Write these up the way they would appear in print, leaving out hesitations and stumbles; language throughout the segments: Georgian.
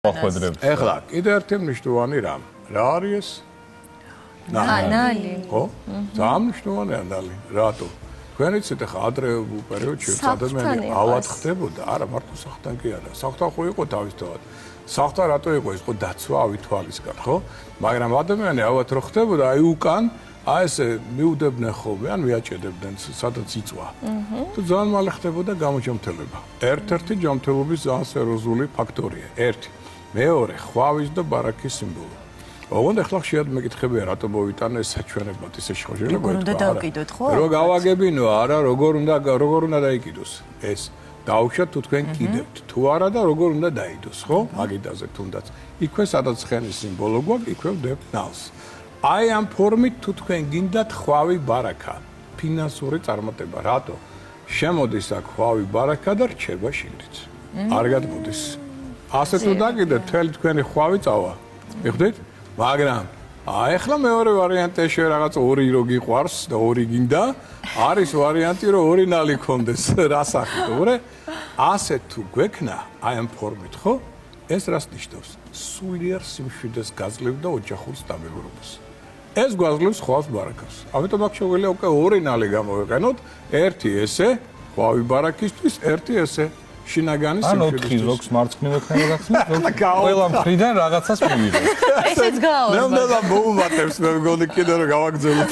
ეხლა კიდე ერთი მნიშვნელოვანი რამ. რა არის ეს? ნალი. ხო? ძალიან მნიშვნელოვანია ნალი. რატო? თქვენ იცით ახლა ადრეულ პერიოდში ადამიანი ავად ხდებოდა, არა მარტო სახლთან კი არა. სახლთან ხო იყო თავისთავად. სახლთან რატო იყო ის ხო დაცვა ავითვალისგან, ხო? მაგრამ ადამიანი ავად რო ხდებოდა, აი უკან აი ესე მიუდებდნენ ხოლმე, ან მიაჭედებდნენ სადაც იწვა. თუ ძალიან მალე ხდებოდა გამოჯამთელება. ერთ-ერთი ჯამთელობის ძალიან სერიოზული ფაქტორია. ერთი. მეორე, ხვავის და ბარაქის სიმბოლო. ოღონდ ახლა ხშირად მეკითხებია, რატო მოვიტანე ეს საჩვენებად, ისე შეიძლება როგორ უნდა დავკიდოთ, ხო? რო გავაგებინო, არა, როგორ უნდა დაიკიდოს. ეს დაუშვათ თუ თქვენ კიდევთ, თუ არა და როგორ უნდა დაიდოს, ხო? მაგიდაზე თუნდაც. იქვე სადაც ხენის სიმბოლო გვაქვს, იქვე ვდებთ ნალს. აი ამ ფორმით თუ თქვენ გინდათ ხვავი ბარაქა, ფინანსური წარმატება, რატო? შემოდის აქ ხვავი ბარაქა და რჩება შიგნით. არ გადმოდის. ასე თუ დაგიდეთ, მთელი თქვენი ხვავი წავა. მიხვდით? მაგრამ ახლა მეორე ვარიანტია შე რაღაც ორი რო გიყვარს და ორი გინდა, არის ვარიანტი რომ ორი ნალი კონდეს, რა სახით, უყურე? ასე თუ გვექნა აი ამ ფორმით, ხო? ეს რას ნიშნავს? სულიერ სიმშვიდეს გაძლევ და ოჯახურ სტაბილურობას. ეს გვაძლევს ხვავს ბარაქას. ამიტომ აქ შეგვიძლია უკვე ორი ნალი გამოვიყენოთ, ერთი ესე, ხვავი ბარაქისთვის, ერთი ესე. შინაგანი სიმშვიდის. ანუ 4 ზოგს მარცხნივ ექნება გახსნით, ყველა მხრიდან რაღაცას მივიღოთ. ესეც გააუზბა. მე უნდა მოუმატებს მე მგონი კიდე რომ გავაგზავნოთ.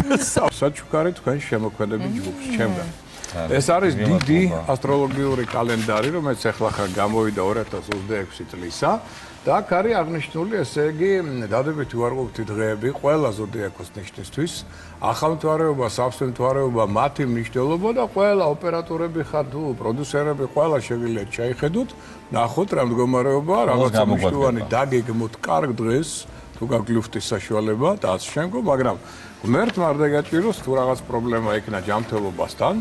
საჩუქარი თქვენ შემოქმედებით ჯგუფს, ჩემგან. ეს არის დიდი ასტროლოგიური კალენდარი, რომელიც ახლა ხარ გამოვიდა 2026 წლისა. და აქ არის აღნიშნული, ესე იგი, დადებითი უარყოფითი დღეები ყველა ზოდიაქოს ნიშნისთვის, ახალმთვარეობა, სავსემთვარეობა, მათი მნიშვნელობა და ყველა ოპერატორები ხარ თუ პროდიუსერები, ყველა შეგიძლიათ ჩაიხედოთ, ნახოთ რა მდგომარეობა, რაღაცა მნიშვნელოვანი დაგეგმოთ კარგ დღეს, თუ გაქვთ ლუფტის საშუალება და ასე შემდგომ, მაგრამ ღმერთმა არ დაგაჭიროს თუ რაღაც პრობლემა ექნა ჯანმრთელობასთან.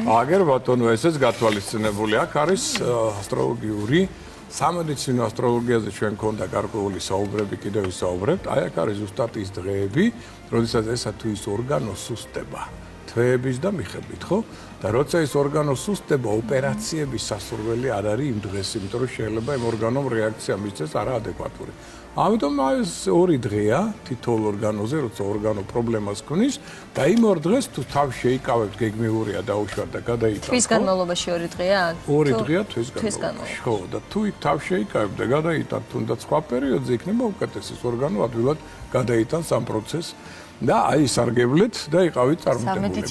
აგერ ბატონო, ესეც გათვალისწინებული აქ არის ასტროლოგიური სამედიცინო ასტროლოგიაზე ჩვენ გქონდა გარკვეული საუბრები, კიდევ ვისაუბრებთ. აი აქ არის ზუსტად ის დღეები, როდესაც ესა თუ ის ორგანო სუსტება, თვეების და მიხებით, ხო? და როცა ის ორგანო სუსტება, ოპერაციების სასურველი არ არის იმ დღეს, იმიტომ რომ შეიძლება იმ ორგანომ რეაქცია მისცეს არაადეკვატური. ამიტომ ეს ორი დღეა თითოეულ ორგანოზე, როცა ორგანო პრობლემას ქმნის და იმ ორ დღეს თუ თავ შეიკავებთ, გეგმიურია დაუშვათ და გადაიტანოთ. თვის განმავლობაში ორი დღეა? ორი დღეა თვის განმავლობაში. ხო, და თუ იქ თავ შეიკავებთ და გადაიტანთ, თუნდაც სხვა პერიოდზე იქნება უკეთესი ორგანო ადვილად გადაიტანს ამ პროცესს და აი სარგებლეთ და იყავით წარმატებული.